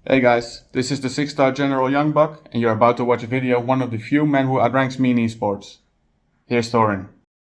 Hey guys, this is the 6-star General Youngbuck, and you're about to watch a video of one of the few men who outranks me in esports. Here's Thorin.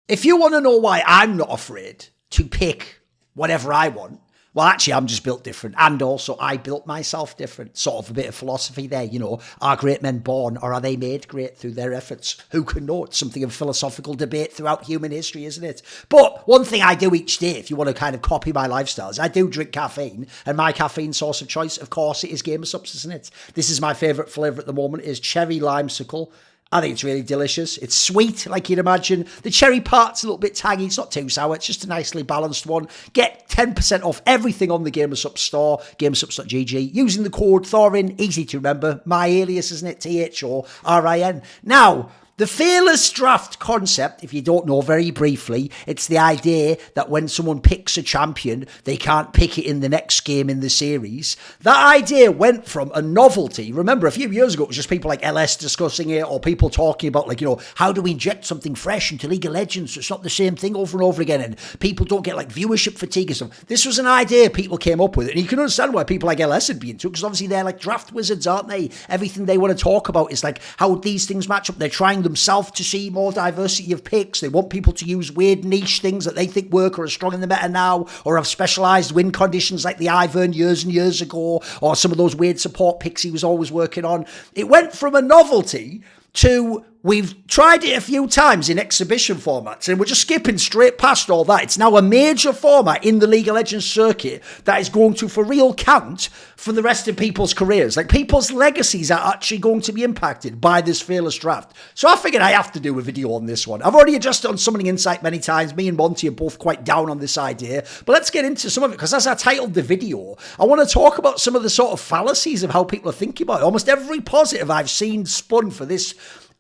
If you want to know why I'm not afraid to pick whatever I want, well, actually, I'm just built different. And also, I built myself different. Sort of a bit of philosophy there, you know. Are great men born, or are they made great through their efforts? Who can know? It's something of philosophical debate throughout human history, isn't it? But one thing I do each day, if you want to kind of copy my lifestyle, is I do drink caffeine. And my caffeine source of choice, of course, it is Gamer Subs, isn't it? This is my favourite flavour at the moment, is cherry limesicle. I think it's really delicious. It's sweet, like you'd imagine. The cherry part's a little bit tangy. It's not too sour. It's just a nicely balanced one. Get 10% off everything on the Gamersub store, gamersubs.gg, using the code Thorin. Easy to remember. My alias, isn't it? THORIN. Now, the fearless draft concept, if you don't know, very briefly, it's the idea that when someone picks a champion, they can't pick it in the next game in the series. That idea went from a novelty. Remember, a few years ago, it was just people like LS discussing it, or people talking about, like, you know, how do we inject something fresh into League of Legends so it's not the same thing over and over again, and people don't get, like, viewership fatigue and stuff. This was an idea people came up with, and you can understand why people like LS would be into it, because obviously they're like draft wizards, aren't they? Everything they want to talk about is like how these things match up. They're trying themselves to see more diversity of picks. They want people to use weird niche things that they think work or are strong in the meta now, or have specialized win conditions like the Ivern years and years ago, or some of those weird support picks he was always working on. It went from a novelty to we've tried it a few times in exhibition formats, and we're just skipping straight past all that. It's now a major format in the League of Legends circuit that is going to, for real, count for the rest of people's careers. Like, people's legacies are actually going to be impacted by this fearless draft. So I figured I have to do a video on this one. I've already addressed it on Summoning Insight many times. Me and Monty are both quite down on this idea, but let's get into some of it, because as I titled the video, I want to talk about some of the sort of fallacies of how people are thinking about it. Almost every positive I've seen spun for this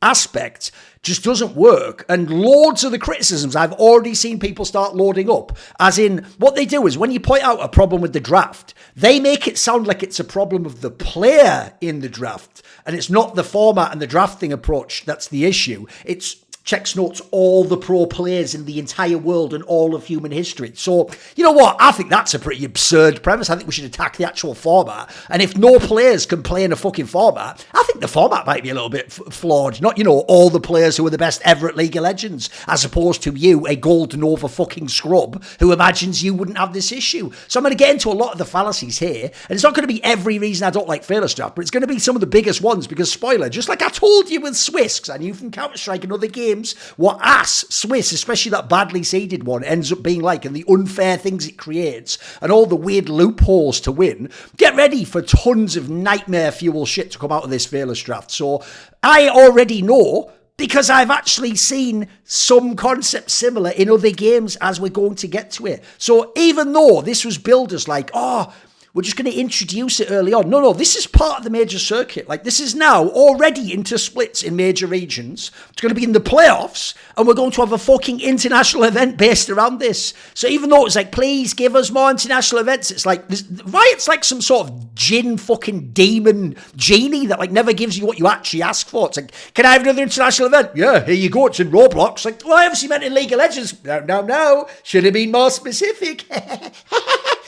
aspect just doesn't work, and loads of the criticisms I've already seen people start loading up, as in, what they do is when you point out a problem with the draft, they make it sound like it's a problem of the player in the draft, and it's not the format and the drafting approach that's the issue. It's checks notes all the pro players in the entire world and all of human history. So, you know what? I think that's a pretty absurd premise. I think we should attack the actual format. And if no players can play in a fucking format, I think the format might be a little bit flawed. Not, you know, all the players who are the best ever at League of Legends, as opposed to you, a gold Nova fucking scrub, who imagines you wouldn't have this issue. So I'm going to get into a lot of the fallacies here. And it's not going to be every reason I don't like Fearless Draft, but it's going to be some of the biggest ones, because, spoiler, just like I told you with Swiss, because I knew from Counter-Strike and other games what ass Swiss, especially that badly seeded one, ends up being like, and the unfair things it creates, and all the weird loopholes to win. Get ready for tons of nightmare fuel shit to come out of this fearless draft. So I already know, because I've actually seen some concepts similar in other games as we're going to get to it. So even though this was billed as like, oh, we're just going to introduce it early on. No, this is part of the major circuit. Like, this is now already into splits in major regions. It's going to be in the playoffs, and we're going to have a fucking international event based around this. So even though it's like, please give us more international events, it's like, Riot's like some sort of djinn fucking demon genie that, like, never gives you what you actually ask for. It's like, can I have another international event? Yeah, here you go. It's in Roblox. Like, well, I obviously meant in League of Legends. No. Should have been more specific.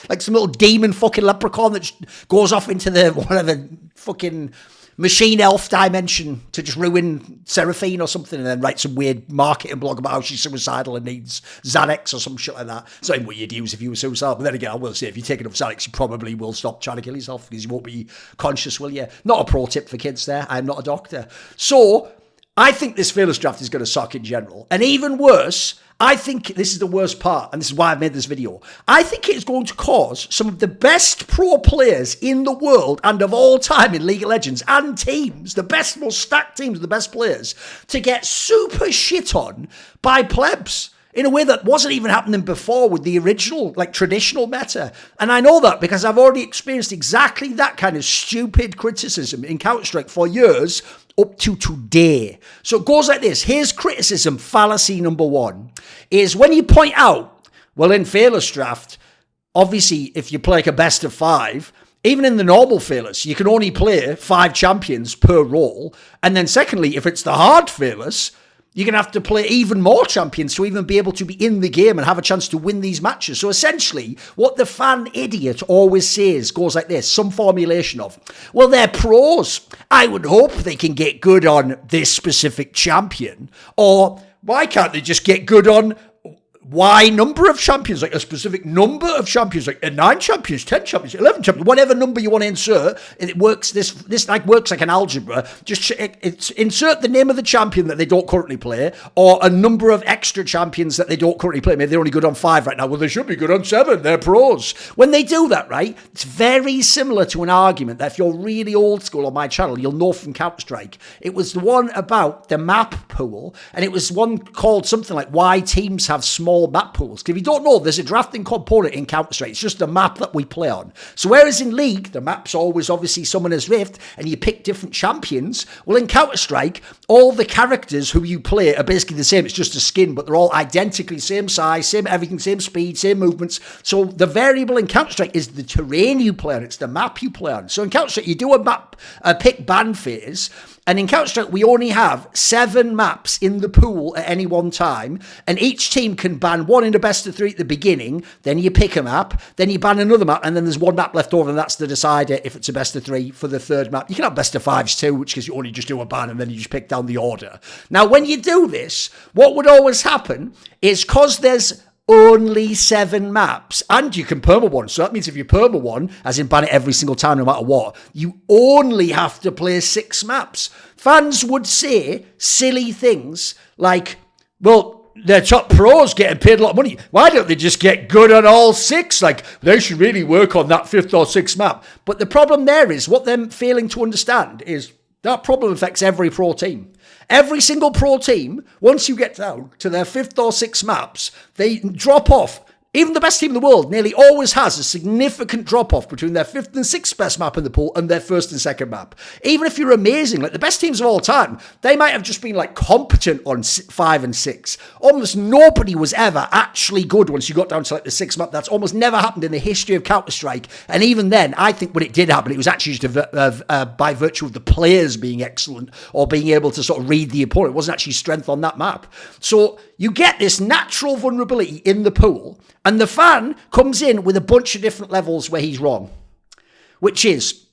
Like some little demon fucking leprechaun that goes off into the whatever fucking machine elf dimension to just ruin Seraphine or something, and then write some weird marketing blog about how she's suicidal and needs Xanax or some shit like that. It's not even what you'd use if you were suicidal. But then again, I will say, if you take enough Xanax, you probably will stop trying to kill yourself, because you won't be conscious, will you? Not a pro tip for kids there. I'm not a doctor. So I think this fearless draft is going to suck in general. And even worse, I think this is the worst part, and this is why I've made this video. I think it is going to cause some of the best pro players in the world and of all time in League of Legends, and teams, the best, most stacked teams, the best players, to get super shit on by plebs in a way that wasn't even happening before with the original, like, traditional meta. And I know that because I've already experienced exactly that kind of stupid criticism in Counter-Strike for years up to today. So it goes like this. Here's criticism, fallacy number one, is when you point out, well, in Fearless Draft, obviously, if you play like a best of 5, even in the normal Fearless, you can only play 5 champions per role. And then secondly, if it's the hard Fearless, You're going to have to play even more champions to even be able to be in the game and have a chance to win these matches. So essentially, what the fan idiot always says goes like this, some formulation of, well, they're pros. I would hope they can get good on this specific champion. Or why can't they just get good on Y number of champions, like a specific number of champions, like 9 champions, 10 champions, 11 champions, whatever number you want to insert. It works. This like works like an algebra. Just insert the name of the champion that they don't currently play, or a number of extra champions that they don't currently play. Maybe they're only good on 5 right now. Well, they should be good on 7. They're pros. When they do that, right, it's very similar to an argument that if you're really old school on my channel, you'll know from Counter-Strike. It was the one about the map pool, and it was one called something like why teams have small map pools. Because if you don't know, there's a drafting component in Counter-Strike. It's just a map that we play on. So whereas in League, the map's always obviously Summoner's Rift, and you pick different champions, well, in Counter-Strike, all the characters who you play are basically the same. It's just a skin, but they're all identically same size, same everything, same speed, same movements. So the variable in Counter-Strike is the terrain you play on. It's the map you play on. So in Counter-Strike, you do a pick ban phase, and in Counter-Strike, we only have 7 maps in the pool at any one time, and each team can ban one in a best of 3 at the beginning, then you pick a map, then you ban another map, and then there's one map left over, and that's the decider if it's a best of 3 for the third map. You can have best of 5s too, which is you only just do a ban, and then you just pick down the order. Now, when you do this, what would always happen is, because there's only 7 maps, and you can perma one. So that means if you perma one, as in ban it every single time, no matter what, you only have to play 6 maps. Fans would say silly things like, well, they're top pros getting paid a lot of money. Why don't they just get good on all 6? Like, they should really work on that 5th or 6th map. But the problem there is, what they're failing to understand is that problem affects every pro team. Every single pro team, once you get down to their 5th or 6th maps, they drop off. Even the best team in the world nearly always has a significant drop-off between their 5th and 6th best map in the pool and their 1st and 2nd map. Even if you're amazing, like the best teams of all time, they might have just been like competent on 5 and 6. Almost nobody was ever actually good once you got down to like the 6th map. That's almost never happened in the history of Counter-Strike. And even then, I think when it did happen, it was actually just by virtue of the players being excellent or being able to sort of read the opponent. It wasn't actually strength on that map. So you get this natural vulnerability in the pool, and the fan comes in with a bunch of different levels where he's wrong. Which is,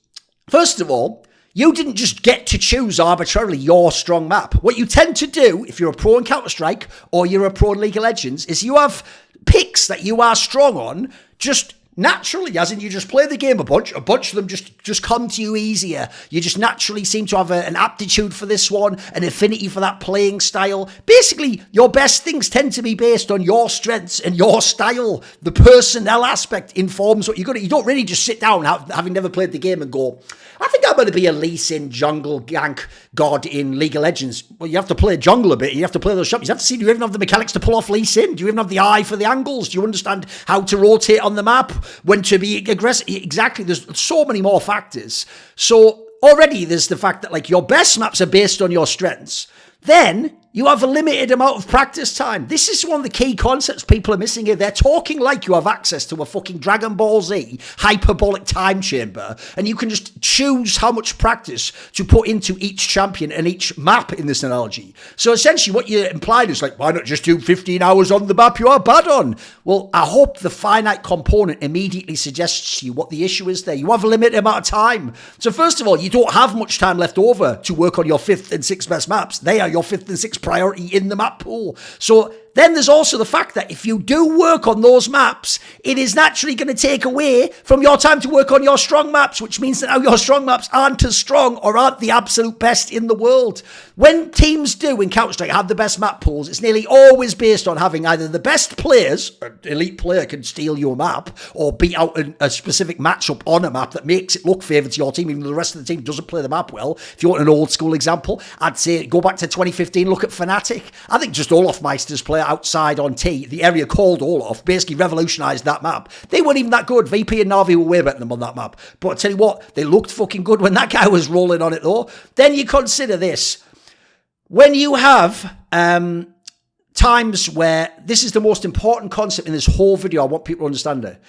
first of all, you didn't just get to choose arbitrarily your strong map. What you tend to do, if you're a pro in Counter-Strike or you're a pro in League of Legends, is you have picks that you are strong on just naturally, as in you just play the game a bunch of them just come to you easier. You just naturally seem to have an aptitude for this one, an affinity for that playing style. Basically, your best things tend to be based on your strengths and your style. The personnel aspect informs what you're good at. You don't really just sit down, having never played the game, and go, I think I'm going to be a Lee Sin jungle gank god in League of Legends. Well, you have to play jungle a bit. You have to play those shots. You have to see, do you even have the mechanics to pull off Lee Sin? Do you even have the eye for the angles? Do you understand how to rotate on the map? When to be aggressive? Exactly. There's so many more factors. So already there's the fact that like your best maps are based on your strengths. Then you have a limited amount of practice time. This is one of the key concepts people are missing here. They're talking like you have access to a fucking Dragon Ball Z hyperbolic time chamber, and you can just choose how much practice to put into each champion and each map in this analogy. So essentially what you implied is like, why not just do 15 hours on the map you are bad on? Well, I hope the finite component immediately suggests to you what the issue is there. You have a limited amount of time. So first of all, you don't have much time left over to work on your 5th and 6th best maps. They are your 5th and 6th priority in the map pool. So then there's also the fact that if you do work on those maps, it is naturally going to take away from your time to work on your strong maps, which means that now your strong maps aren't as strong or aren't the absolute best in the world. When teams do in Counter-Strike have the best map pools, it's nearly always based on having either the best players, an elite player can steal your map, or beat out a specific matchup on a map that makes it look favoured to your team, even though the rest of the team doesn't play the map well. If you want an old school example, I'd say go back to 2015, look at Fnatic. I think just Olaf Meister's player outside on T, the area called Olaf, basically revolutionised that map. They weren't even that good. VP and Na'Vi were way better than them on that map. But I tell you what, they looked fucking good when that guy was rolling on it though. Then you consider this. When you have times where, this is the most important concept in this whole video, I want people to understand it.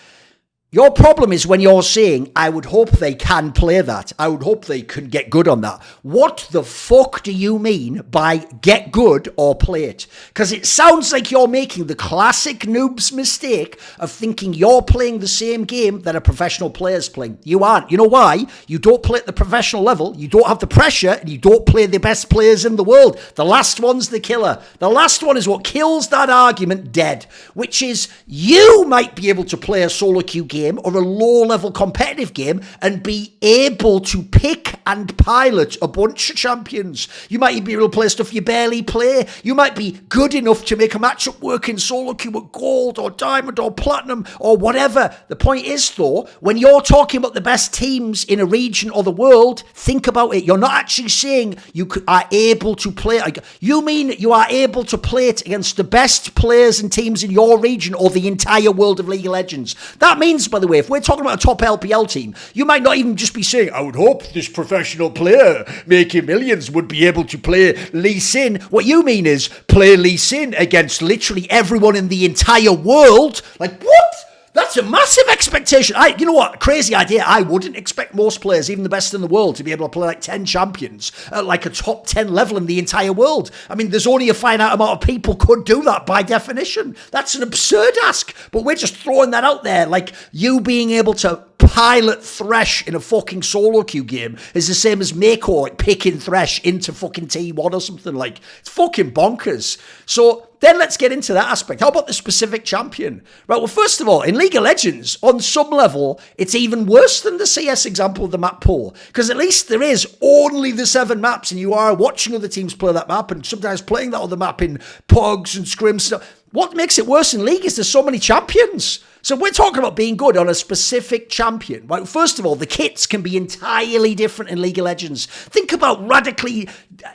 Your problem is when you're saying, I would hope they can play that. I would hope they can get good on that. What the fuck do you mean by get good or play it? Because it sounds like you're making the classic noob's mistake of thinking you're playing the same game that a professional player's playing. You aren't. You know why? You don't play at the professional level. You don't have the pressure, and you don't play the best players in the world. The last one's the killer. The last one is what kills that argument dead, which is you might be able to play a solo queue game or a low-level competitive game and be able to pick and pilot a bunch of champions. You might be able to play stuff you barely play. You might be good enough to make a matchup work in solo queue at gold or diamond or platinum or whatever. The point is, though, when you're talking about the best teams in a region or the world, think about it. You're not actually saying you are able to play. You mean you are able to play it against the best players and teams in your region or the entire world of League of Legends. That means, by the way, if we're talking about a top LPL team, you might not even just be saying, I would hope this professional player making millions would be able to play Lee Sin. What you mean is play Lee Sin against literally everyone in the entire world. Like, what? That's a massive expectation. You know what? Crazy idea. I wouldn't expect most players, even the best in the world, to be able to play like 10 champions at like a top 10 level in the entire world. I mean, there's only a finite amount of people could do that by definition. That's an absurd ask. But we're just throwing that out there. Like, you being able to pilot Thresh in a fucking solo queue game is the same as Mako like, picking Thresh into fucking T1 or something. Like, it's fucking bonkers. So then let's get into that aspect. How about the specific champion? Right, well, first of all, in League of Legends, on some level, it's even worse than the CS example of the map pool. Because at least there is only the 7 maps, and you are watching other teams play that map, and sometimes playing that other map in Pugs and Scrims stuff. What makes it worse in League is there's so many champions. So we're talking about being good on a specific champion. Right? First of all, the kits can be entirely different in League of Legends. Think about radically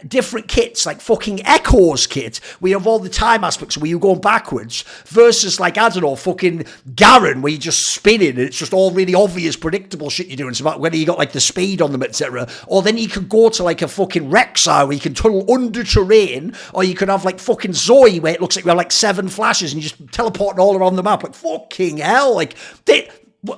different kits, like fucking Echo's kit, where you have all the time aspects where you're going backwards, versus like, I don't know, fucking Garen, where you're just spinning and it's just all really obvious, predictable shit you're doing. It's about whether you got like the speed on them, etc. Or then you could go to like a fucking Rexar where you can tunnel under terrain, or you could have like fucking Zoe where it looks like you have like 7 flashes and you just teleporting all around the map. Like, fucking hell, like,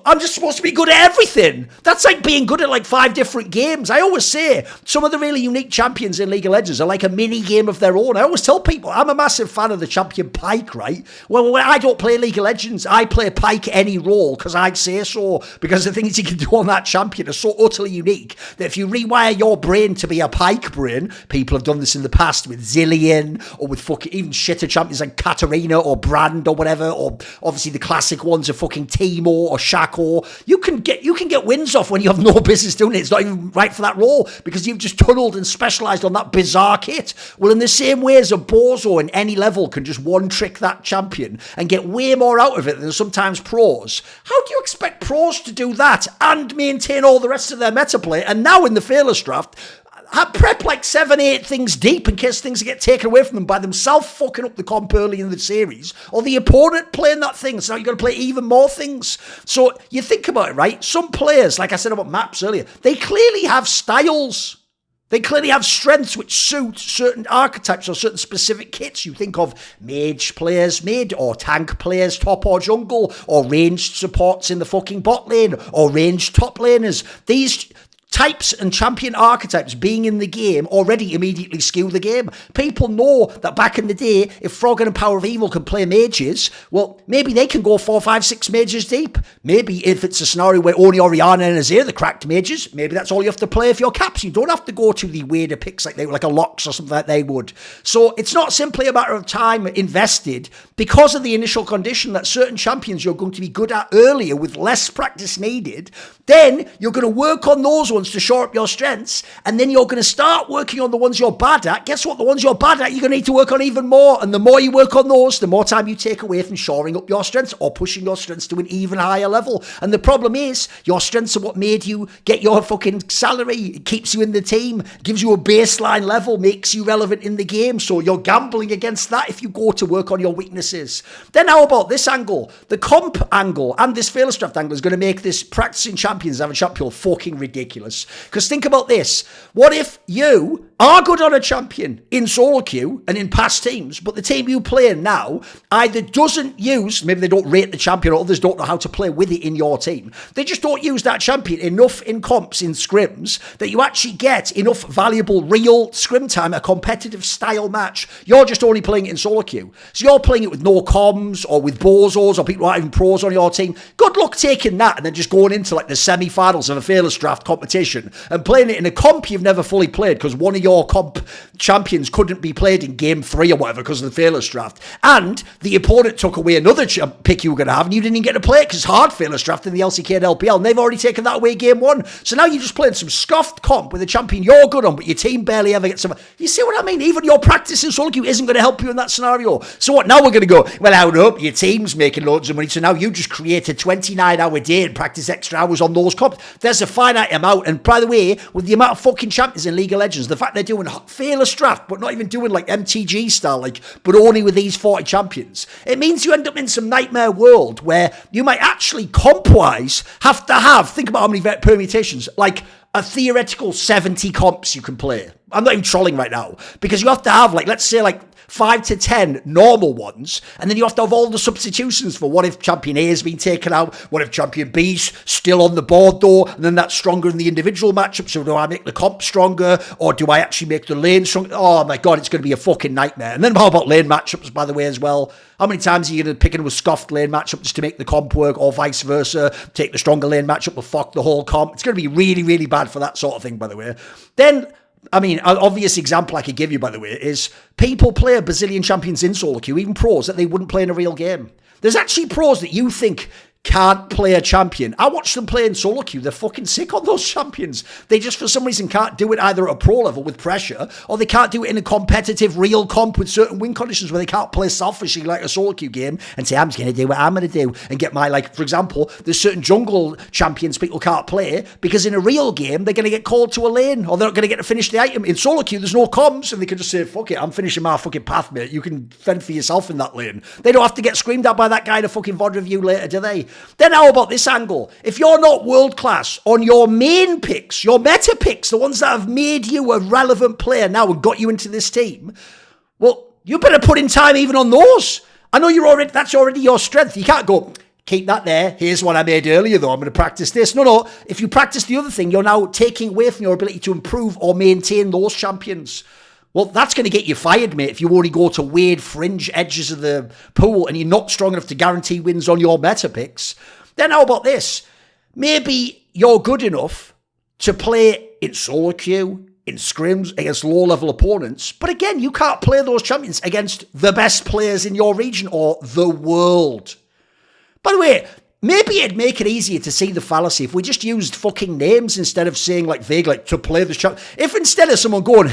I'm just supposed to be good at everything. That's like being good at like 5 different games. I always say some of the really unique champions in League of Legends are like a mini game of their own. I always tell people I'm a massive fan of the champion Pyke, right? Well, when I don't play League of Legends, I play Pyke any role because I'd say so, because the things you can do on that champion are so utterly unique that if you rewire your brain to be a Pyke brain, people have done this in the past with Zillion or with fucking even shitter champions like Katarina or Brand or whatever, or obviously the classic ones are fucking Teemo or Shaco. You can get wins off when you have no business doing it. It's not even right for that role because you've just tunneled and specialised on that bizarre kit. Well, in the same way as a Bozo in any level can just one-trick that champion and get way more out of it than sometimes pros, how do you expect pros to do that and maintain all the rest of their meta play? And now in the Fearless draft, prep like 7-8 things deep in case things get taken away from them by themselves fucking up the comp early in the series, or the opponent playing that thing, so now you've got to play even more things. So you think about it, right? Some players, like I said about maps earlier, they clearly have styles. They clearly have strengths which suit certain archetypes or certain specific kits. You think of mage players mid, or tank players top or jungle, or ranged supports in the fucking bot lane, or ranged top laners. These types and champion archetypes being in the game already immediately skew the game. People know that back in the day, if Froggen and Power of Evil can play mages, well, maybe they can go 4, 5, 6 mages deep. Maybe if it's a scenario where only Orianna and Azir are the cracked mages, maybe that's all you have to play if you're caps. You don't have to go to the weirder picks like a Lox or something like they would. So it's not simply a matter of time invested because of the initial condition that certain champions you're going to be good at earlier with less practice needed. Then you're going to work on those ones to shore up your strengths, and then you're going to start working on the ones you're bad at. Guess what? The ones you're bad at, you're going to need to work on even more, and the more you work on those, the more time you take away from shoring up your strengths or pushing your strengths to an even higher level. And the problem is, your strengths are what made you get your fucking salary. It keeps you in the team, gives you a baseline level, makes you relevant in the game, so you're gambling against that if you go to work on your weaknesses. Then how about this angle? The comp angle and this Fearless draft angle is going to make this practicing champions have a champion fucking ridiculous. Because think about this. What if you are good on a champion in solo queue and in past teams, but the team you play in now either doesn't use, maybe they don't rate the champion or others don't know how to play with it in your team. They just don't use that champion enough in comps, in scrims, that you actually get enough valuable real scrim time, a competitive style match. You're just only playing it in solo queue. So you're playing it with no comms or with bozos or people who aren't even pros on your team. Good luck taking that and then just going into like the semi-finals of a Fearless Draft competition and playing it in a comp you've never fully played because one of your comp champions couldn't be played in game 3 or whatever because of the Fearless Draft, and the opponent took away another pick you were going to have and you didn't even get to play it because it's hard Fearless Draft in the LCK and LPL, and they've already taken that away game 1. So now you're just playing some scuffed comp with a champion you're good on, but your team barely ever gets some. You see what I mean? Even your practice in solo queue isn't going to help you in that scenario. So what, now we're going to go, well, hold up, your team's making loads of money, so now you just create a 29-hour day and practice extra hours on those comps. There's a finite amount, and by the way, with the amount of fucking champions in League of Legends, the fact they're doing Fearless Draft, but not even doing like MTG style, like, but only with these 40 champions, it means you end up in some nightmare world where you might actually comp-wise have to have, think about how many permutations, like a theoretical 70 comps you can play. I'm not even trolling right now, because you have to have, like, let's say like 5 to 10 normal ones, and then you have to have all the substitutions for what if champion A has been taken out, what if champion B's still on the board though, and then that's stronger in the individual matchup, so do I make the comp stronger, or do I actually make the lane stronger? Oh my god, it's going to be a fucking nightmare. And then how about lane matchups, by the way, as well? How many times are you going to pick in with scuffed lane matchup just to make the comp work, or vice versa, take the stronger lane matchup to fuck the whole comp? It's going to be really, really bad for that sort of thing, by the way. Then, I mean, an obvious example I could give you, by the way, is people play a bazillion champions in solo queue, even pros, that they wouldn't play in a real game. There's actually pros that you think can't play a champion. I watch them play in solo queue. They're fucking sick on those champions. They just, for some reason, can't do it either at a pro level with pressure, or they can't do it in a competitive real comp with certain win conditions where they can't play selfishly like a solo queue game and say, I'm just going to do what I'm going to do and get my, like, for example, there's certain jungle champions people can't play because in a real game, they're going to get called to a lane or they're not going to get to finish the item. In solo queue, there's no comms and they can just say, fuck it, I'm finishing my fucking path, mate. You can fend for yourself in that lane. They don't have to get screamed at by that guy in a fucking VOD review later, do they? Then how about this angle? If you're not world class on your main picks, your meta picks, the ones that have made you a relevant player now and got you into this team, well, you better put in time even on those. I know that's already your strength. You can't go, keep that there. Here's what I made earlier, though. I'm going to practice this. No. If you practice the other thing, you're now taking away from your ability to improve or maintain those champions. Well, that's going to get you fired, mate, if you only go to weird fringe edges of the pool and you're not strong enough to guarantee wins on your meta picks. Then how about this? Maybe you're good enough to play in solo queue, in scrims, against low-level opponents, but again, you can't play those champions against the best players in your region or the world. By the way, maybe it'd make it easier to see the fallacy if we just used fucking names instead of saying like vague, like to play the champion. If instead of someone going,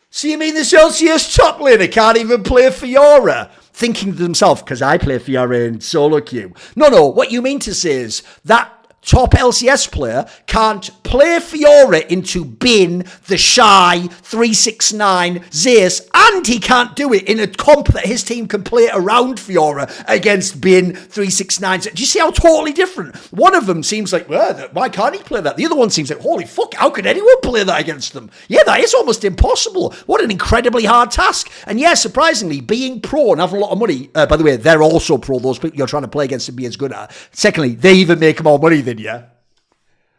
so you mean this LCS top laner can't even play Fiora? Thinking to themselves, because I play Fiora in solo queue. No, what you mean to say is that top LCS player can't play Fiora into Bin, the Shy, 369, Zeus, and he can't do it in a comp that his team can play around Fiora against Bin, 369. Do you see how totally different? One of them seems like, well, why can't he play that? The other one seems like, holy fuck, how could anyone play that against them? Yeah, that is almost impossible. What an incredibly hard task. And yeah, surprisingly, being pro and having a lot of money, by the way, they're also pro, those people you're trying to play against and be as good at. Secondly, they even make more money than you.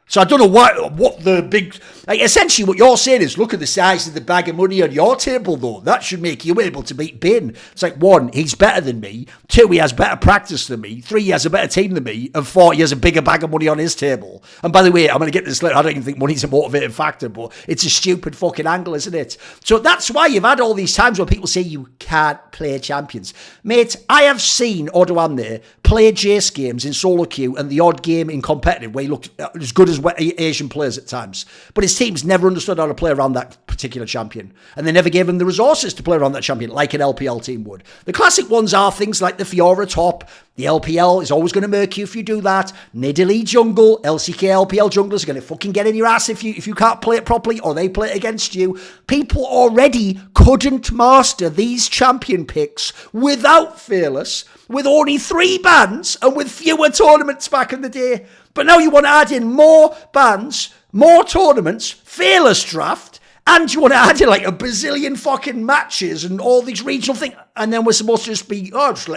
So I don't know what the big... Like, essentially, what you're saying is, look at the size of the bag of money on your table, though. That should make you able to beat Bin. It's like, 1, he's better than me. 2, he has better practice than me. 3, he has a better team than me. And 4, he has a bigger bag of money on his table. And by the way, I'm going to get this later. I don't even think money's a motivating factor, but it's a stupid fucking angle, isn't it? So that's why you've had all these times where people say you can't play champions. Mate, I have seen Odoam there play Jace games in solo queue and the odd game in competitive where he looked as good as Asian players at times. But his teams never understood how to play around that particular champion. And they never gave him the resources to play around that champion like an LPL team would. The classic ones are things like the Fiora top. The LPL is always going to murk you if you do that. Nidalee jungle, LCK LPL junglers are going to fucking get in your ass if you can't play it properly or they play it against you. People already couldn't master these champion picks without Fearless, with only 3 bans and with fewer tournaments back in the day. But now you want to add in more bans, more tournaments, Fearless draft, And you want to add in like a bazillion fucking matches and all these regional things. And then we're supposed to just be,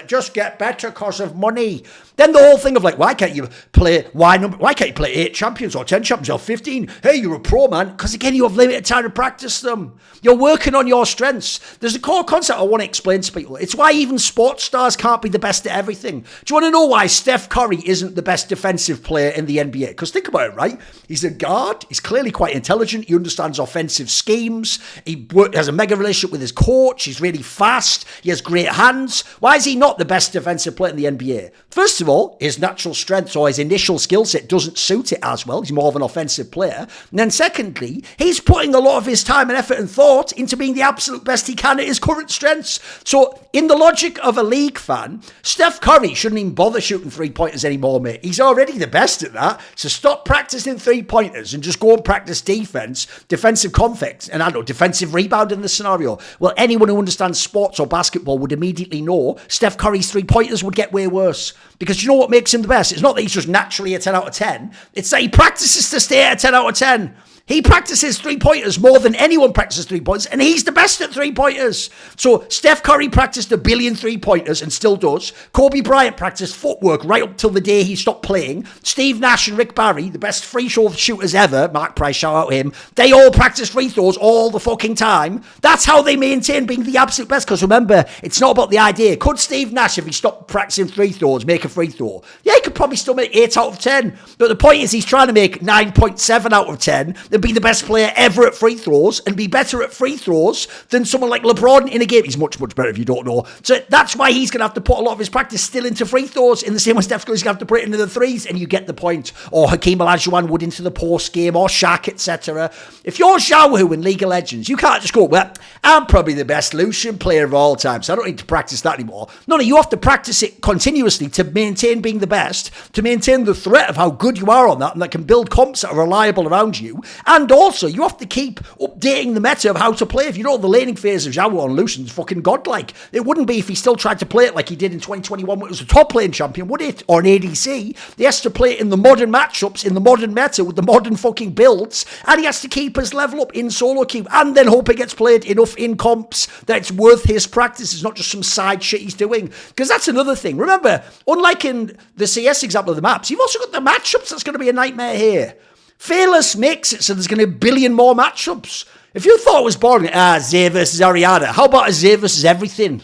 just get better because of money. Then the whole thing of like, why can't you play 8 champions or 10 champions or 15? Hey, you're a pro, man. Because again, you have limited time to practice them. You're working on your strengths. There's a core concept I want to explain to people. It's why even sports stars can't be the best at everything. Do you want to know why Steph Curry isn't the best defensive player in the NBA? Because think about it, right? He's a guard. He's clearly quite intelligent. He understands offensive schemes. He has a mega relationship with his coach. He's really fast. He has great hands. Why is he not the best defensive player in the NBA? First of all, his natural strengths or his initial skill set doesn't suit it as well. He's more of an offensive player. And then secondly, he's putting a lot of his time and effort and thought into being the absolute best he can at his current strengths. So in the logic of a league fan, Steph Curry shouldn't even bother shooting 3-pointers anymore, mate. He's already the best at that. So stop practicing 3-pointers and just go and practice defense, defensive conflicts, and defensive rebound in this scenario. Well, anyone who understands sports or basketball would immediately know Steph Curry's 3-pointers would get way worse. Because you know what makes him the best? It's not that he's just naturally a 10 out of 10. It's that he practices to stay at a 10 out of 10. He practices 3-pointers more than anyone practices 3-pointers, and he's the best at 3-pointers. So Steph Curry practiced 1 billion 3-pointers and still does. Kobe Bryant practiced footwork right up till the day he stopped playing. Steve Nash and Rick Barry, the best free throw shooters ever, Mark Price, shout out him, they all practice free throws all the fucking time. That's how they maintain being the absolute best. Because remember, it's not about the idea. Could Steve Nash, if he stopped practicing free throws, make a free throw? Yeah, he could probably still make 8 out of 10. But the point is, he's trying to make 9.7 out of 10. Be the best player ever at free throws and be better at free throws than someone like LeBron in a game. He's much, much better if you don't know. So that's why he's going to have to put a lot of his practice still into free throws in the same way Steph Curry's going to have to put it into the threes, and you get the point. Or Hakeem Olajuwon would into the post game, or Shaq, etc. If you're Xiaohu in League of Legends, you can't just go, well, I'm probably the best Lucian player of all time, so I don't need to practice that anymore. No, you have to practice it continuously to maintain being the best, to maintain the threat of how good you are on that, and that can build comps that are reliable around you. And also, you have to keep updating the meta of how to play. If you know the laning phase of Xiao on Lucian's fucking godlike. It wouldn't be if he still tried to play it like he did in 2021 when it was a top lane champion, would it? Or an ADC. He has to play it in the modern matchups, in the modern meta, with the modern fucking builds, and he has to keep his level up in solo queue, and then hope it gets played enough in comps that it's worth his practice. It's not just some side shit he's doing. Because that's another thing. Remember, unlike in the CS example of the maps, you've also got the matchups. That's going to be a nightmare here. Fearless makes it so there's going to be 1 billion more matchups. If you thought it was boring, Zay versus Ariana, how about a Zay versus everything?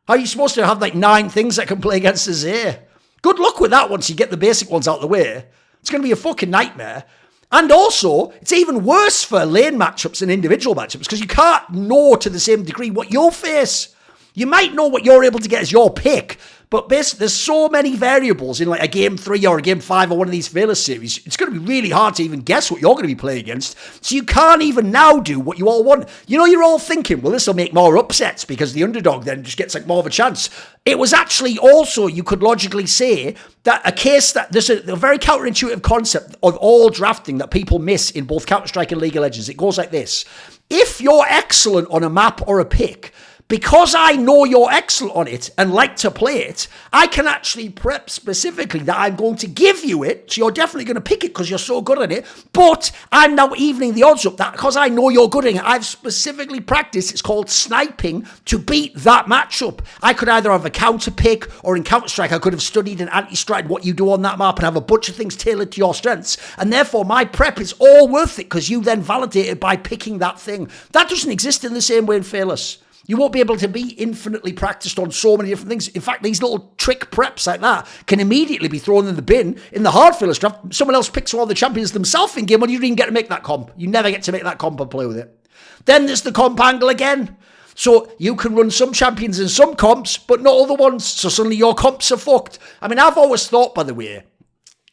How are you supposed to have like 9 things that can play against a Zay? Good luck with that once you get the basic ones out of the way. It's going to be a fucking nightmare. And also, it's even worse for lane matchups than individual matchups because you can't know to the same degree what you'll face. You might know what you're able to get as your pick, but there's so many variables in like a game 3 or a game 5 or one of these Fearless series. It's going to be really hard to even guess what you're going to be playing against. So you can't even now do what you all want. You know, you're all thinking, well, this will make more upsets because the underdog then just gets like more of a chance. It was actually also, you could logically say, that a case that there's a very counterintuitive concept of all drafting that people miss in both Counter-Strike and League of Legends. It goes like this. If you're excellent on a map or a pick, because I know you're excellent on it and like to play it, I can actually prep specifically that I'm going to give you it, so you're definitely going to pick it because you're so good at it, but I'm now evening the odds up that because I know you're good at it, I've specifically practiced, it's called sniping, to beat that matchup. I could either have a counter pick, or in Counter-Strike I could have studied and anti-stride what you do on that map and have a bunch of things tailored to your strengths, and therefore my prep is all worth it because you then validate it by picking that thing. That doesn't exist in the same way in Fearless. You won't be able to be infinitely practiced on so many different things. In fact, these little trick preps like that can immediately be thrown in the bin. In the hard Fearless draft, someone else picks one of the champions themselves in game and you don't even get to make that comp. You never get to make that comp and play with it. Then there's the comp angle again. So you can run some champions in some comps, but not other ones. So suddenly your comps are fucked. I mean, I've always thought, by the way,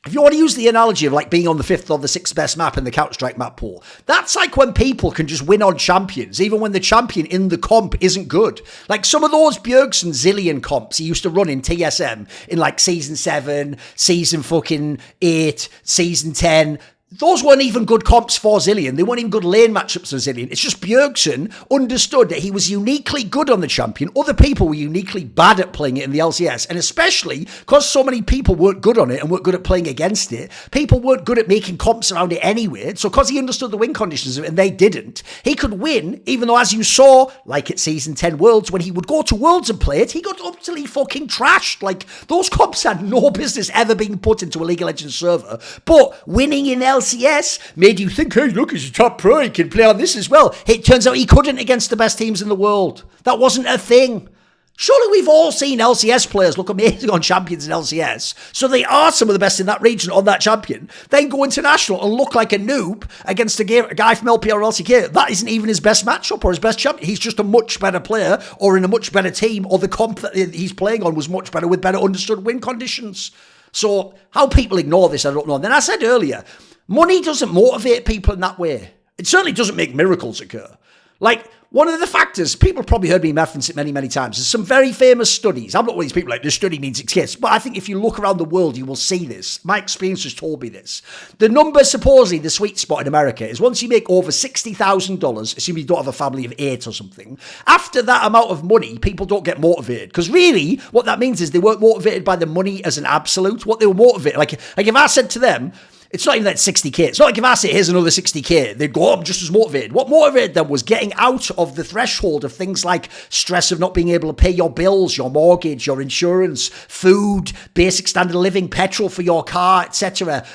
if you want to use the analogy of like being on the 5th or the 6th best map in the Counter-Strike map pool, that's like when people can just win on champions, even when the champion in the comp isn't good. Like some of those Bjergsen Zillion comps he used to run in TSM in like Season 7, Season fucking 8, Season 10, those weren't even good comps for Zillion. They weren't even good lane matchups for Zillion. It's just Bjergsen understood that he was uniquely good on the champion. Other people were uniquely bad at playing it in the LCS. And especially because so many people weren't good on it and weren't good at playing against it, people weren't good at making comps around it anyway. So because he understood the win conditions of it and they didn't, he could win, even though, as you saw, like at Season 10 Worlds, when he would go to Worlds and play it, he got utterly fucking trashed. Like, those comps had no business ever being put into a League of Legends server. But winning in LCS made you think, hey, look, he's a top pro, he can play on this as well. It turns out he couldn't against the best teams in the world. That wasn't a thing. Surely we've all seen LCS players look amazing on champions in LCS, so they are some of the best in that region on that champion, then go international and look like a noob against a guy from LPL or LCK. That isn't even his best matchup or his best champion. He's just a much better player or in a much better team, or the comp that he's playing on was much better with better understood win conditions. So how people ignore this, I don't know. And then I said earlier, money doesn't motivate people in that way. It certainly doesn't make miracles occur. Like, one of the factors, people have probably heard me reference it many, many times. There's some very famous studies. I'm not one of these people like, this study means it exists. But I think if you look around the world, you will see this. My experience has told me this. The number, supposedly, the sweet spot in America is once you make over $60,000, assuming you don't have a family of 8 or something, after that amount of money, people don't get motivated. Because really, what that means is they weren't motivated by the money as an absolute. What they were motivated, like if I said to them, it's not even that 60k. It's not like if I say, here's another 60k, they'd go, oh, I'm just as motivated. What motivated them was getting out of the threshold of things like stress of not being able to pay your bills, your mortgage, your insurance, food, basic standard of living, petrol for your car, etc.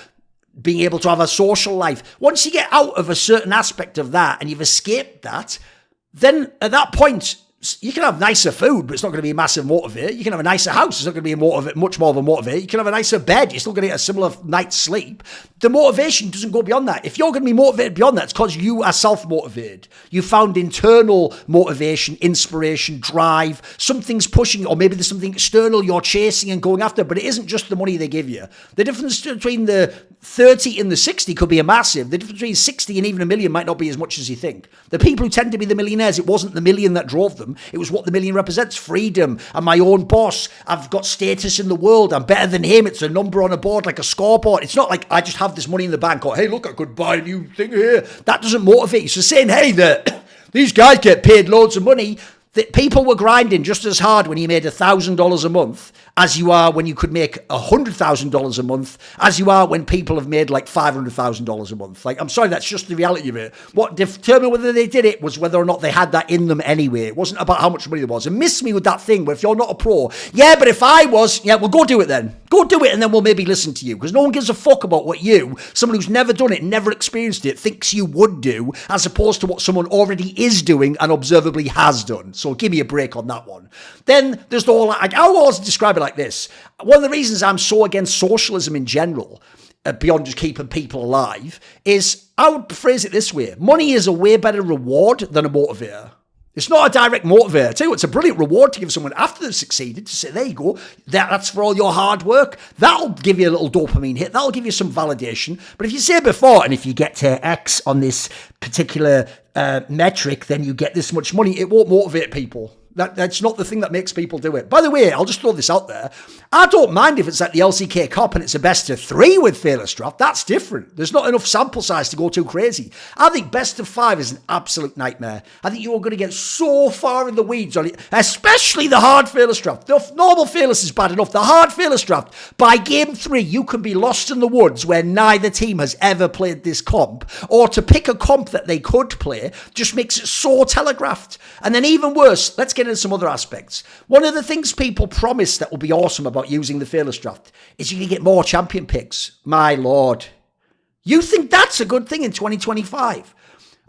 Being able to have a social life. Once you get out of a certain aspect of that and you've escaped that, then at that point, you can have nicer food, but it's not going to be a massive motivator. You can have a nicer house, it's not going to be much more of a motivator. You can have a nicer bed, you're still going to get a similar night's sleep. The motivation doesn't go beyond that. If you're going to be motivated beyond that, it's because you are self-motivated. You found internal motivation, inspiration, drive. Something's pushing, or maybe there's something external you're chasing and going after, but it isn't just the money they give you. The difference between the 30 and the 60 could be a massive. The difference between 60 and even a million might not be as much as you think. The people who tend to be the millionaires, it wasn't the million that drove them. It was what the million represents. Freedom. I'm my own boss. I've got status in the world. I'm better than him. It's a number on a board, like a scoreboard. It's not like I just have this money in the bank, or hey, look, I could buy a new thing here. That doesn't motivate you. So saying, hey, these guys get paid loads of money, that people were grinding just as hard when you made $1,000 a month as you are when you could make $100,000 a month, as you are when people have made like $500,000 a month. Like, I'm sorry, that's just the reality of it. What determined whether they did it was whether or not they had that in them anyway. It wasn't about how much money there was. And miss me with that thing where if you're not a pro, yeah, but if I was, yeah, well, go do it then. Go do it and then we'll maybe listen to you. Because no one gives a fuck about what you, someone who's never done it, never experienced it, thinks you would do, as opposed to what someone already is doing and observably has done. So give me a break on that one. Then there's the whole, like, I always describe it like this. One of the reasons I'm so against socialism in general, beyond just keeping people alive, is I would phrase it this way. Money is a way better reward than a motivator. It's not a direct motivator. I tell you what, it's a brilliant reward to give someone after they've succeeded to say, there you go, that's for all your hard work. That'll give you a little dopamine hit. That'll give you some validation. But if you say before, and if you get to X on this particular metric, then you get this much money, it won't motivate people. That's not the thing that makes people do it. By the way, I'll just throw this out there. I don't mind if it's like the LCK Cup and it's a best of 3 with Failure Draft. That's different. There's not enough sample size to go too crazy. I think best of 5 is an absolute nightmare. I think you're going to get so far in the weeds on it, especially the hard Failure Draft. The normal Fearless is bad enough. The hard Failure Draft, by game 3, you can be lost in the woods where neither team has ever played this comp, or to pick a comp that they could play just makes it so telegraphed. And then even worse, let's get into some other aspects. One of the things people promise that will be awesome about using the Fearless Draft is you can get more champion picks. My lord. You think that's a good thing in 2025?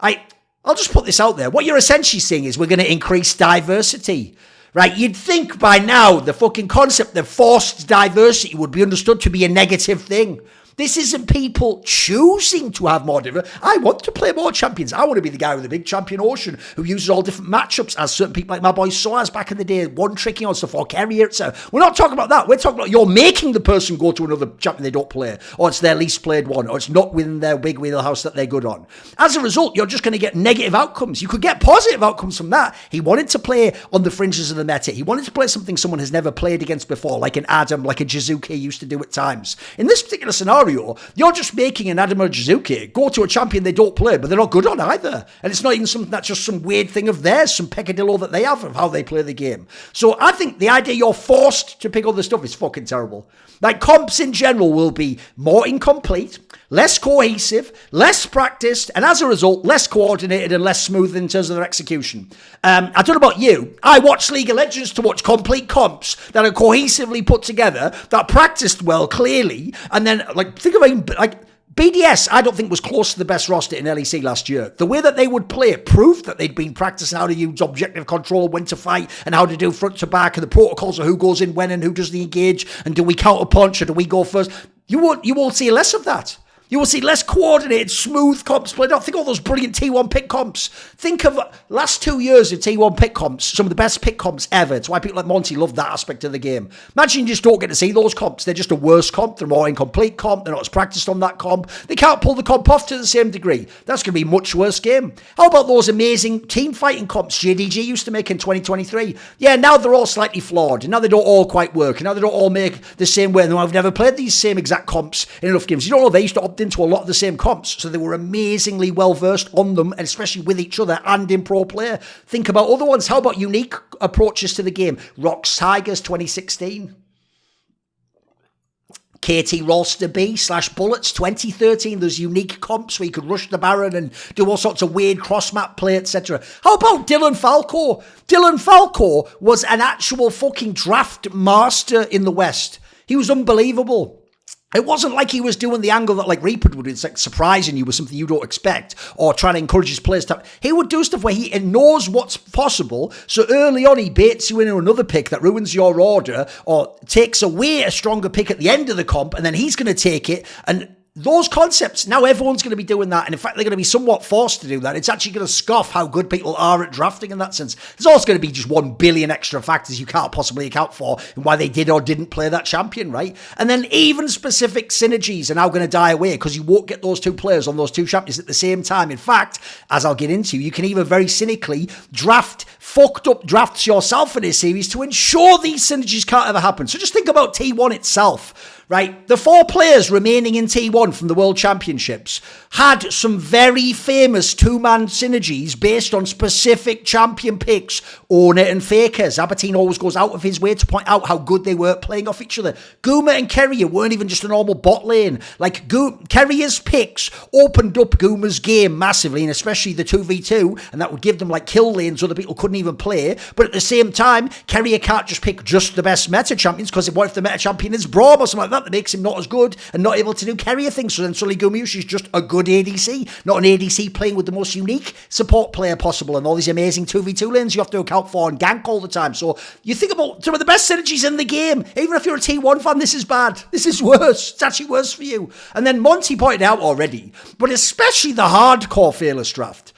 I'll just put this out there. What you're essentially saying is we're going to increase diversity. Right? You'd think by now the fucking concept of forced diversity would be understood to be a negative thing. This isn't people choosing to have more different. I want to play more champions. I want to be the guy with the big champion ocean who uses all different matchups, as certain people like my boy Soaz back in the day, one tricking on stuff or carrier, etc. We're not talking about that. We're talking about you're making the person go to another champion they don't play, or it's their least played one, or it's not within their big wheelhouse that they're good on. As a result, you're just going to get negative outcomes. You could get positive outcomes from that. He wanted to play on the fringes of the meta. He wanted to play something someone has never played against before, like an Adam, like a Jizuke used to do at times. In this particular scenario, scenario, you're just making an Adam or Jizuki go to a champion they don't play, but they're not good on either. And it's not even something that's just some weird thing of theirs, some peccadillo that they have of how they play the game. So I think the idea you're forced to pick other stuff is fucking terrible. Like, comps in general will be more incomplete, less cohesive, less practiced, and as a result, less coordinated and less smooth in terms of their execution. I don't know about you. I watch League of Legends to watch complete comps that are cohesively put together, that practiced well, clearly, and then, like, think about, like, BDS, I don't think was close to the best roster in LEC last year. The way that they would play it proved that they'd been practicing how to use objective control, when to fight, and how to do front to back, and the protocols of who goes in when and who does the engage, and do we counter punch or do we go first? You won't see less of that. You will see less coordinated, smooth comps played out. Think of all those brilliant T1 pick comps. Think of last 2 years of T1 pick comps, some of the best pick comps ever. It's why people like Monty love that aspect of the game. Imagine you just don't get to see those comps. They're just a worse comp. They're more incomplete comp. They're not as practiced on that comp. They can't pull the comp off to the same degree. That's going to be a much worse game. How about those amazing team fighting comps JDG used to make in 2023? Yeah, now they're all slightly flawed. And now they don't all quite work. And now they don't all make the same way. And I've never played these same exact comps in enough games. You don't know, they used to opt into a lot of the same comps, so they were amazingly well versed on them, and especially with each other and in pro player. Think about other ones. How about unique approaches to the game? Rocks Tigers 2016. KT Rolster B / Bullets 2013. There's unique comps where you could rush the Baron and do all sorts of weird cross-map play, etc. How about Dylan Falco? Dylan Falco was an actual fucking draft master in the West. He was unbelievable. It wasn't like he was doing the angle that like Reaper would do. It's like surprising you with something you don't expect, or trying to encourage his players to. He would do stuff where he knows what's possible. So early on, he baits you into another pick that ruins your order, or takes away a stronger pick at the end of the comp, and then he's going to take it. And those concepts, now everyone's going to be doing that. And in fact, they're going to be somewhat forced to do that. It's actually going to scoff how good people are at drafting in that sense. There's also going to be just 1 billion extra factors you can't possibly account for and why they did or didn't play that champion, right? And then even specific synergies are now going to die away because you won't get those two players on those two champions at the same time. In fact, as I'll get into, you can even very cynically draft fucked up drafts yourself in this series to ensure these synergies can't ever happen. So just think about T1 itself. Right, the 4 players remaining in T1 from the World Championships had some very famous 2-man synergies based on specific champion picks, Owner and Faker. Zabatine always goes out of his way to point out how good they were playing off each other. Guma and Keria weren't even just a normal bot lane. Like, Keria's picks opened up Guma's game massively, and especially the 2v2, and that would give them like kill lanes other people couldn't even play. But at the same time, Keria can't just pick just the best meta champions, because what if the meta champion is Braum or something like that? That makes him not as good and not able to do carrier things. So then suddenly Gumayushi's just a good ADC, not an ADC playing with the most unique support player possible, and all these amazing 2v2 lanes you have to account for and gank all the time. So you think about some of the best synergies in the game. Even if you're a T1 fan, this is bad. This is worse. It's actually worse for you. And then Monty pointed out already, but especially the hardcore fearless draft.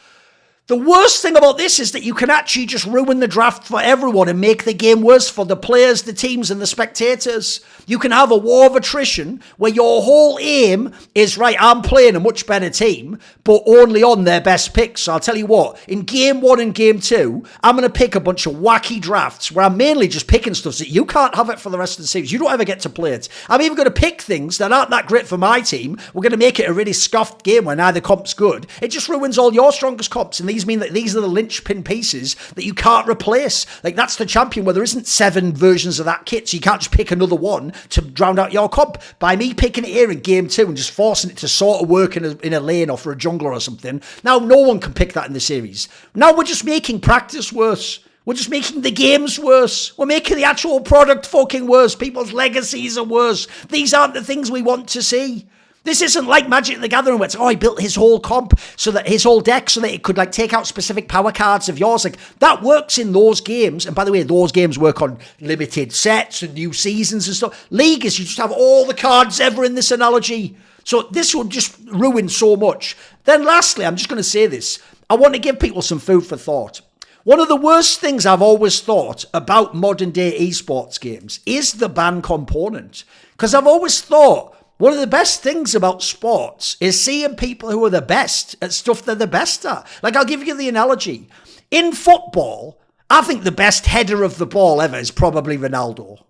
The worst thing about this is that you can actually just ruin the draft for everyone and make the game worse for the players, the teams, and the spectators. You can have a war of attrition where your whole aim is, right, I'm playing a much better team, but only on their best picks. So I'll tell you what, in game 1 and game 2, I'm going to pick a bunch of wacky drafts where I'm mainly just picking stuff so that you can't have it for the rest of the series. You don't ever get to play it. I'm even going to pick things that aren't that great for my team. We're going to make it a really scuffed game where neither comp's good. It just ruins all your strongest comps, and these mean that these are the linchpin pieces that you can't replace. Like, that's the champion where there isn't 7 versions of that kit, so you can't just pick another one to drown out your comp. By me picking it here in game 2 and just forcing it to sort of work in a lane or for a jungler or something, now no one can pick that in the series. Now we're just making practice worse. We're just making the games worse. We're making the actual product fucking worse. People's legacies are worse. These aren't the things we want to see. This isn't like Magic the Gathering where it's, he built his whole comp, so that his whole deck, so that it could like take out specific power cards of yours. Like, that works in those games. And by the way, those games work on limited sets and new seasons and stuff. League is you just have all the cards ever in this analogy. So this would just ruin so much. Then lastly, I'm just going to say this. I want to give people some food for thought. One of the worst things I've always thought about modern day esports games is the ban component. Because I've always thought, one of the best things about sports is seeing people who are the best at stuff they're the best at. Like, I'll give you the analogy. In football, I think the best header of the ball ever is probably Ronaldo.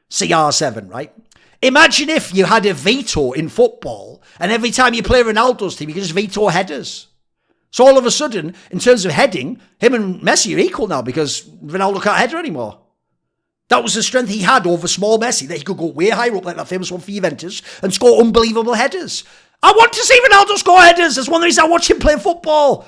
CR7, right? Imagine if you had a veto in football, and every time you play Ronaldo's team, you can just veto headers. So all of a sudden, in terms of heading, him and Messi are equal now because Ronaldo can't header anymore. That was the strength he had over small Messi, that he could go way higher up like that famous one for Juventus and score unbelievable headers. I want to see Ronaldo score headers. That's one of the reasons I watch him play football.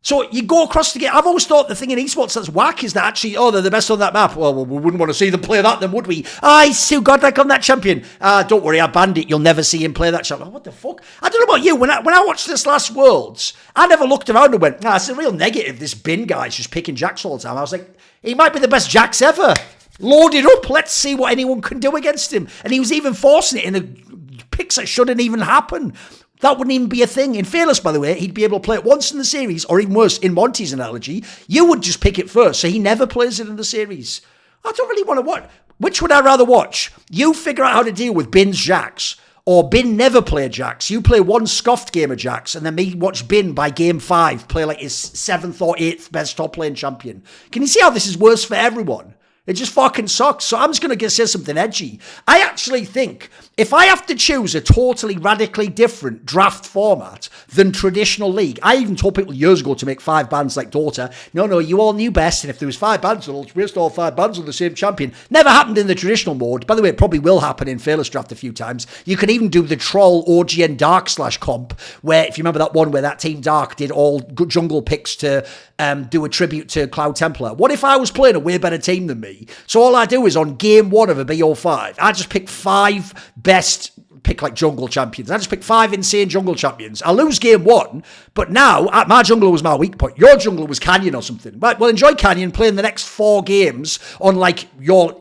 So you go across the game. I've always thought the thing in esports that's whack is that actually, they're the best on that map. Well, we wouldn't want to see them play that then, would we? He's too godlike on that champion. Don't worry, I banned it. You'll never see him play that champion. What the fuck? I don't know about you. When I watched this last Worlds, I never looked around and went, it's a real negative. This bin guy's just picking Jax all the time. I was like, he might be the best Jax ever. Load it up. Let's see what anyone can do against him. And he was even forcing it in the picks that shouldn't even happen. That wouldn't even be a thing. In Fearless, by the way, he'd be able to play it once in the series, or even worse, in Monty's analogy, you would just pick it first, so he never plays it in the series. I don't really want to watch. Which would I rather watch? You figure out how to deal with Bin's Jax, or Bin never play Jax. You play one scuffed game of Jax, and then me watch Bin by game 5 play like his 7th or 8th best top lane champion. Can you see how this is worse for everyone? It just fucking sucks. So I'm just going to say something edgy. I actually think if I have to choose a totally radically different draft format than traditional league, I even told people years ago to make 5 bands like Dota. No, you all knew best. And if there was 5 bands, we'll waste all 5 bands on the same champion. Never happened in the traditional mode. By the way, it probably will happen in Fearless Draft a few times. You can even do the Troll OGN Dark / comp, where if you remember that one where that Team Dark did all good jungle picks to do a tribute to Cloud Templar. What if I was playing a way better team than me? So all I do is on game 1 of a BO5, I just pick 5 best, pick like jungle champions. I just pick 5 insane jungle champions. I lose game 1, but now my jungler was my weak point. Your jungler was Canyon or something. Right, well, enjoy Canyon playing the next 4 games on like your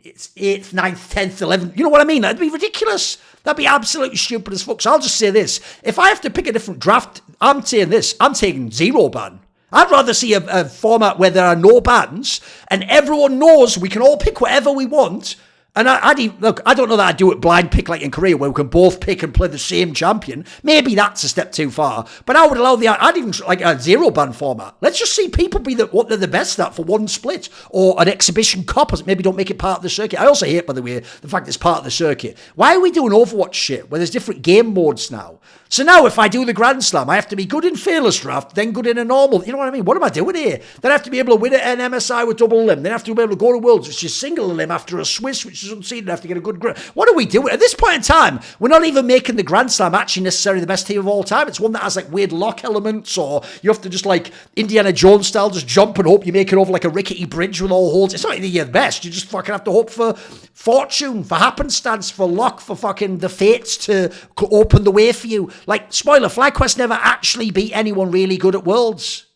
8th, 9th, 10th, 11th. You know what I mean? That'd be ridiculous. That'd be absolutely stupid as fuck. So I'll just say this. If I have to pick a different draft, I'm saying this. I'm taking 0 ban. I'd rather see a format where there are no bans and everyone knows we can all pick whatever we want. And I don't know that I'd do it blind pick like in Korea where we can both pick and play the same champion. Maybe that's a step too far. But I would allow I'd even like a 0 ban format. Let's just see people be what they're the best at for one split. Or an exhibition cup, maybe don't make it part of the circuit. I also hate, by the way, the fact it's part of the circuit. Why are we doing Overwatch shit where there's different game modes now? So now if I do the Grand Slam, I have to be good in Fearless Draft, then good in a normal. You know what I mean? What am I doing here? Then I have to be able to win an MSI with double limb. Then I have to be able to go to Worlds, which is single limb after a Swiss, which is unseen. I have to get a good grip. What are we doing? At this point in time, we're not even making the Grand Slam actually necessarily the best team of all time. It's one that has like weird lock elements, or you have to just like Indiana Jones style, just jump and hope you make it over like a rickety bridge with all holes. It's not even the best. You just fucking have to hope for fortune, for happenstance, for luck, for fucking the fates to open the way for you. Like, spoiler, FlyQuest never actually beat anyone really good at Worlds.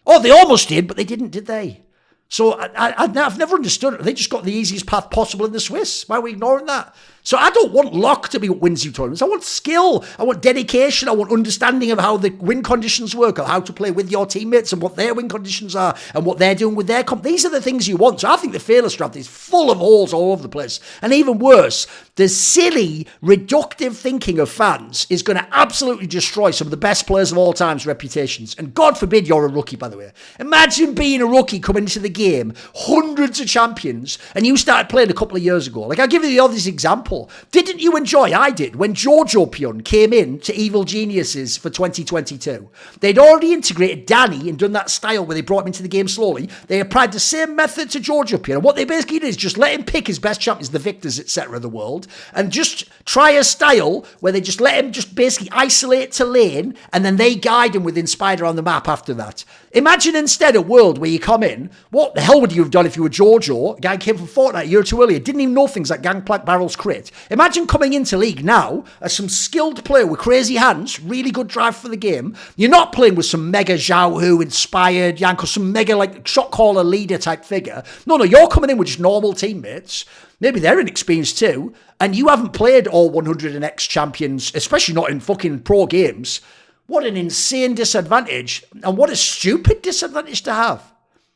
Oh, they almost did, but they did they? So I've never understood it. They just got the easiest path possible in the Swiss. Why are we ignoring that? So I don't want luck to be what wins you tournaments. I want skill. I want dedication. I want understanding of how the win conditions work, or how to play with your teammates and what their win conditions are and what they're doing with their comp. These are the things you want. So I think the Fearless Draft is full of holes all over the place. And even worse, the silly, reductive thinking of fans is going to absolutely destroy some of the best players of all time's reputations. And God forbid you're a rookie, by the way. Imagine being a rookie coming into the game, hundreds of champions, and you started playing a couple of years ago. Like, I'll give you the obvious example. Didn't you enjoy, I did, when Jojo Pion came in to Evil Geniuses for 2022? They'd already integrated Danny and done that style where they brought him into the game slowly. They applied the same method to Jojo Pion. And what they basically did is just let him pick his best champions, the victors, etc. of the world, and just try a style where they just let him just basically isolate to lane, and then they guide him with Inspired around the map after that. Imagine instead a world where you come in, what the hell would you have done if you were Jojo? A guy came from Fortnite a year or two earlier, didn't even know things like Gangplank, Barrels, Crit. Imagine coming into League now as some skilled player with crazy hands, really good drive for the game. You're not playing with some mega Zhao Hu inspired Yanko, some mega like shot caller leader type figure. No, you're coming in with just normal teammates. Maybe they're inexperienced too, and you haven't played all 100 and X champions, especially not in fucking pro games. What an insane disadvantage, and what a stupid disadvantage to have,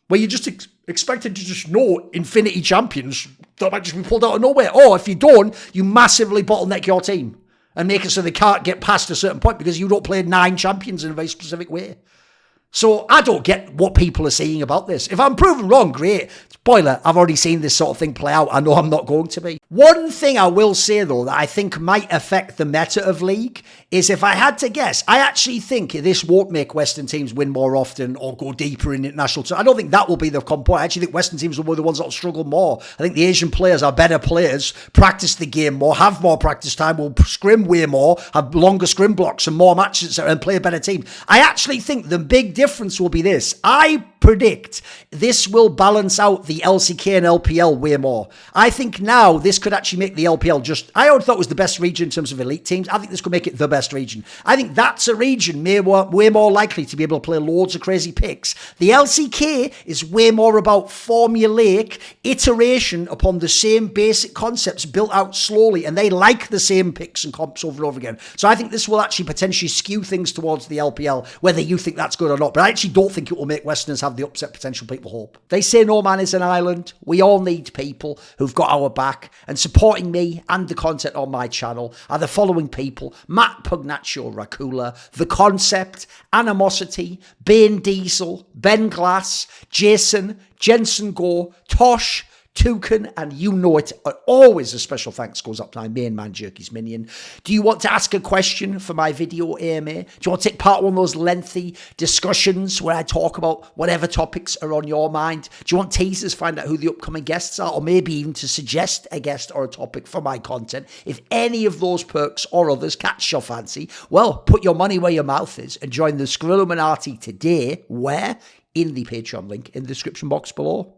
where you're just expected to just know infinity champions that might just be pulled out of nowhere. Or if you don't, you massively bottleneck your team and make it so they can't get past a certain point because you don't play 9 champions in a very specific way. So I don't get what people are saying about this. If I'm proven wrong, great. Spoiler, I've already seen this sort of thing play out. I know I'm not going to be. One thing I will say, though, that I think might affect the meta of League is, if I had to guess, I actually think this won't make Western teams win more often or go deeper in international tournaments. I don't think that will be the point. I actually think Western teams will be the ones that will struggle more. I think the Asian players are better players, practice the game more, have more practice time, will scrim way more, have longer scrim blocks and more matches and play a better team. I actually think the big difference will be this. I predict this will balance out the LCK and LPL way more. I think now this could actually make the LPL I always thought it was the best region in terms of elite teams. I think this could make it the best region. I think that's a region way more likely to be able to play loads of crazy picks. The LCK is way more about formulaic iteration upon the same basic concepts built out slowly, and they like the same picks and comps over and over again. So I think this will actually potentially skew things towards the LPL, whether you think that's good or not. But I actually don't think it will make Westerners have the upset potential people hope. They say no man is an island. We all need people who've got our back, and supporting me and the content on my channel are the following people: Matt, Pugnatio, Rajcula, The Concept, Animosity, Banediesel, Ben Glass, Jasun, Jensen Goh, Tosh, Torin, and you know it, always a special thanks goes up to my main man, Jerky's Minion. Do you want to ask a question for my video AMA? Do you want to take part in one of those lengthy discussions where I talk about whatever topics are on your mind? Do you want teasers, find out who the upcoming guests are, or maybe even to suggest a guest or a topic for my content? If any of those perks or others catch your fancy, well, put your money where your mouth is and join the Skrilluminati today, where? In the Patreon link in the description box below.